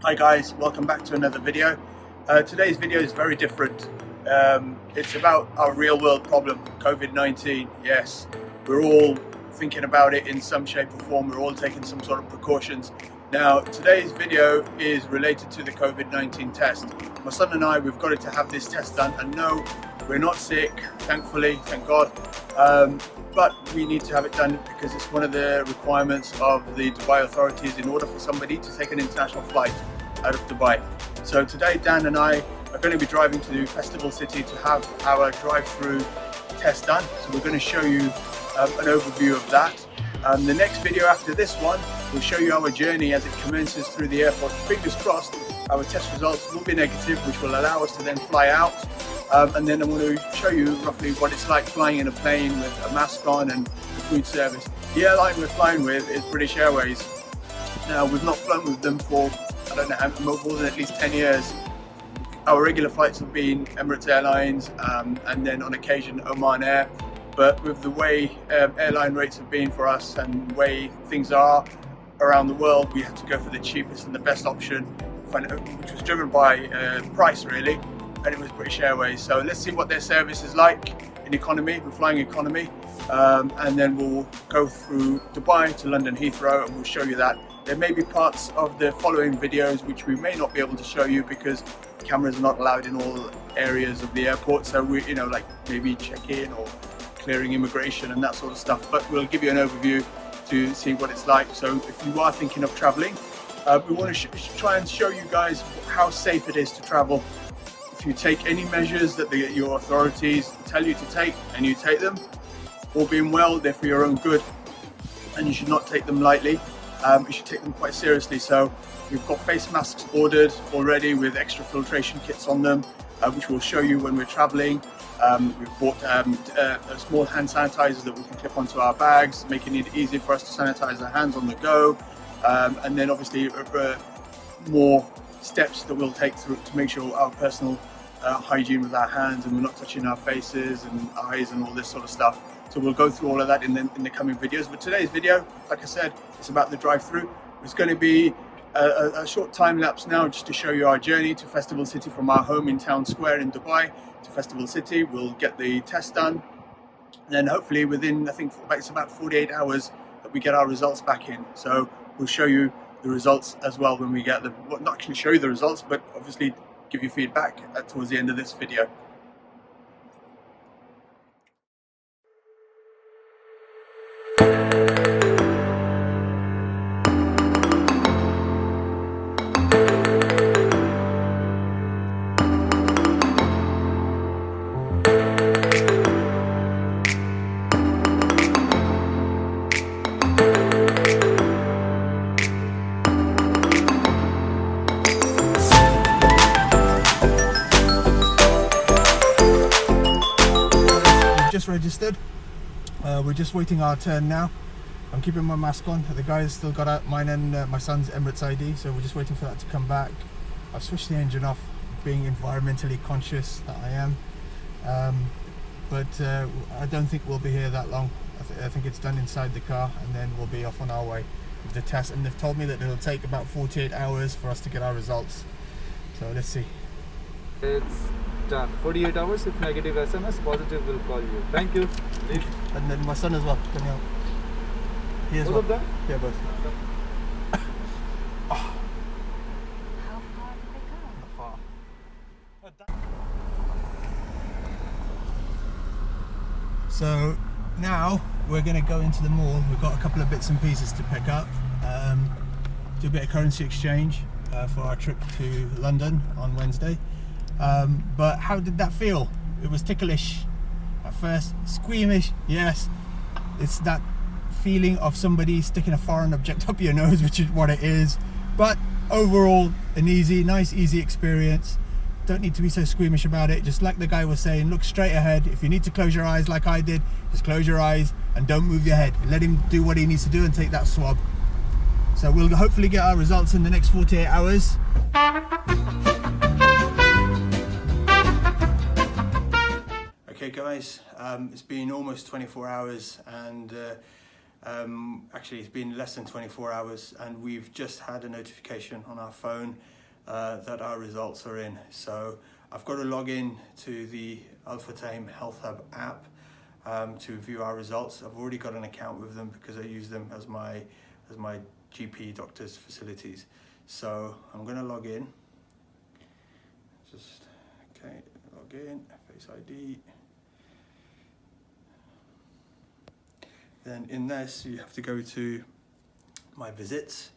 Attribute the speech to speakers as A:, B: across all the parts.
A: Hi guys, welcome back to another video. Today's video is very different. It's about our real world problem, COVID-19. Yes, we're all thinking about it in some shape or form. We're all taking some sort of precautions. Now, today's video is related to the COVID-19 test. My son and I, we've got to have this test done, and no, we're not sick, thankfully, thank God. But we need to have it done because it's one of the requirements of the Dubai authorities in order for somebody to take an international flight out of Dubai. So today Dan and I are going to be driving to Festival City to have our drive-through test done. So we're going to show you an overview of that. The next video after this one will show you our journey as it commences through the airport. Fingers crossed our test results will be negative, which will allow us to then fly out. And then I want to show you roughly what it's like flying in a plane with a mask on and the food service. The airline we're flying with is British Airways. Now, we've not flown with them for, I don't know, more than at least 10 years. Our regular flights have been Emirates Airlines and then on occasion Oman Air. But with the way airline rates have been for us and the way things are around the world, we had to go for the cheapest and the best option, which was driven by price really. And it was British Airways. So let's see what their service is like in economy. We're flying economy, and then we'll go through Dubai to London Heathrow, and we'll show you that. There may be parts of the following videos which we may not be able to show you because cameras are not allowed in all areas of the airport. So we, like maybe check-in or clearing immigration and that sort of stuff. But we'll give you an overview to see what it's like. So if you are thinking of traveling, we want to try and show you guys how safe it is to travel. If you take any measures that your authorities tell you to take and you take them, all being well, they're for your own good and you should not take them lightly. You should take them quite seriously. So we've got face masks ordered already with extra filtration kits on them, which we'll show you when we're traveling. We've bought small hand sanitizers that we can clip onto our bags, making it easy for us to sanitize our hands on the go. And then obviously more steps that we'll take through to make sure our personal hygiene with our hands and we're not touching our faces and eyes and all this sort of stuff. So we'll go through all of that in the coming videos. But today's video, like I said, it's about the drive-through. It's going to be a short time lapse now just to show you our journey to Festival City from our home in Town Square in Dubai to Festival City. We'll get the test done. And then hopefully within, I think it's about 48 hours that we get our results back in. So we'll show you the results as well when we get them. Well, not actually show you the results, but obviously give you feedback towards the end of this video. Just registered. We're just waiting our turn now. I'm keeping my mask on. The guys still got out mine and my son's Emirates ID, so we're just waiting for that to come back. I've switched the engine off, being environmentally conscious that I am. But I don't think we'll be here that long. I think it's done inside the car and then we'll be off on our way with the test. And they've told me that it'll take about 48 hours for us to get our results. So let's see.
B: It's done. 48 hours. If negative SMS, positive will call you. Thank you.
A: And then my son as well. Can you help? He as
B: All
A: well.
B: of them?
A: Yeah, both.
C: How far did they go?
A: Not far. So now we're going to go into the mall. We've got a couple of bits and pieces to pick up. Do a bit of currency exchange for our trip to London on Wednesday. But how did that feel? It was ticklish at first, squeamish, yes. It's that feeling of somebody sticking a foreign object up your nose, which is what it is. But overall, an nice easy experience. Don't need to be so squeamish about it. Just like the guy was saying, look straight ahead. If you need to close your eyes like I did, just close your eyes and don't move your head. Let him do what he needs to do and take that swab. So we'll hopefully get our results in the next 48 hours. Okay guys, it's been almost 24 hours and Actually, it's been less than 24 hours, and we've just had a notification on our phone that our results are in. So I've got to log in to the Alpha Tame Health Hub app to view our results. I've already got an account with them because I use them as my GP doctor's facilities. So I'm going to log in. Just okay, log in, Face ID. Then in this, you have to go to my visits.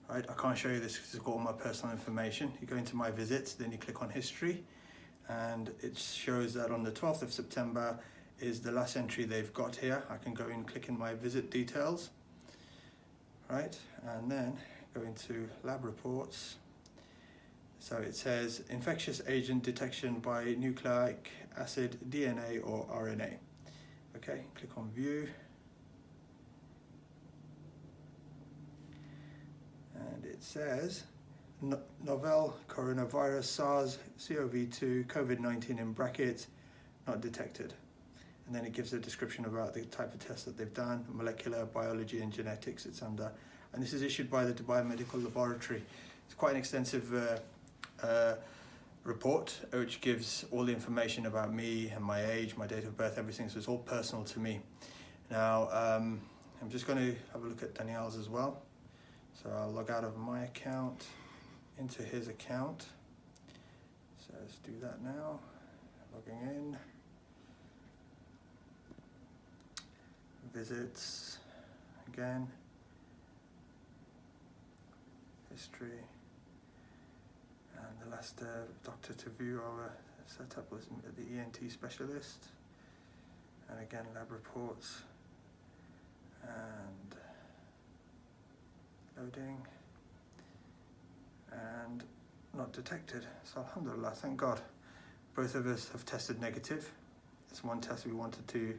A: Right, I can't show you this because it's got all my personal information. You go into my visits, then you click on history, and it shows that on the 12th of September is the last entry they've got here. I can go in and click in my visit details, right, and then go into lab reports. So it says infectious agent detection by nucleic acid, DNA or RNA. Okay, click on view. And it says novel coronavirus SARS-CoV-2 COVID-19 in brackets not detected. And then it gives a description about the type of test that they've done, molecular biology and genetics it's under. And this is issued by the Dubai Medical Laboratory. It's quite an extensive report which gives all the information about me and my age, my date of birth, everything. So it's all personal to me. Now, I'm just going to have a look at Danielle's as well. So I'll log out of my account into his account. So let's do that now. Logging in. Visits again. History. And the last doctor to view our setup was the ENT specialist. And again, lab reports. And loading, and not detected. So alhamdulillah, thank God. Both of us have tested negative. It's one test we wanted to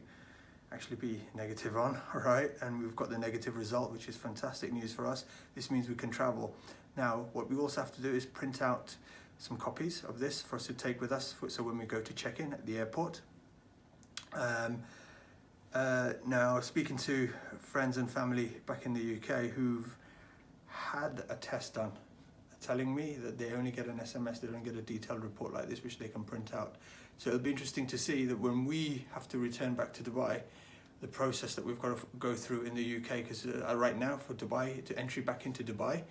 A: actually be negative on, all right? And we've got the negative result, which is fantastic news for us. This means we can travel. Now, what we also have to do is print out some copies of this for us to take with us, so when we go to check-in at the airport. Now, speaking to friends and family back in the UK who've had a test done, telling me that they only get an SMS, they don't get a detailed report like this which they can print out. So it'll be interesting to see that when we have to return back to Dubai, the process that we've got to go through in the UK, because right now for Dubai, to entry back into Dubai,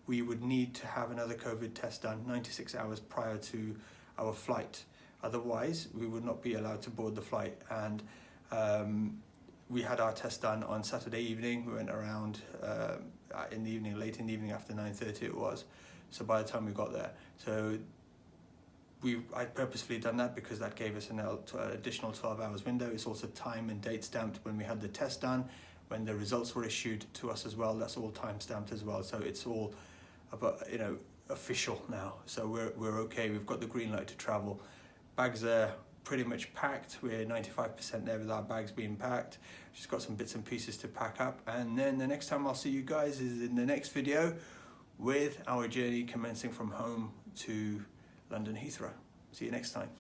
A: we would need to have another COVID test done 96 hours prior to our flight. Otherwise, we would not be allowed to board the flight. And we had our test done on Saturday evening. We went around in the evening, late in the evening, after 9:30 it was. So by the time we got there, so I purposefully done that because that gave us an additional 12 hours window. It's also time and date stamped when we had the test done, when the results were issued to us as well. That's all time stamped as well. So it's all about, official now. So we're okay. We've got the green light to travel. Bags are pretty much packed. We're 95% there with our bags being packed. Just got some bits and pieces to pack up, and then the next time I'll see you guys is in the next video with our journey commencing from home to London Heathrow. See you next time.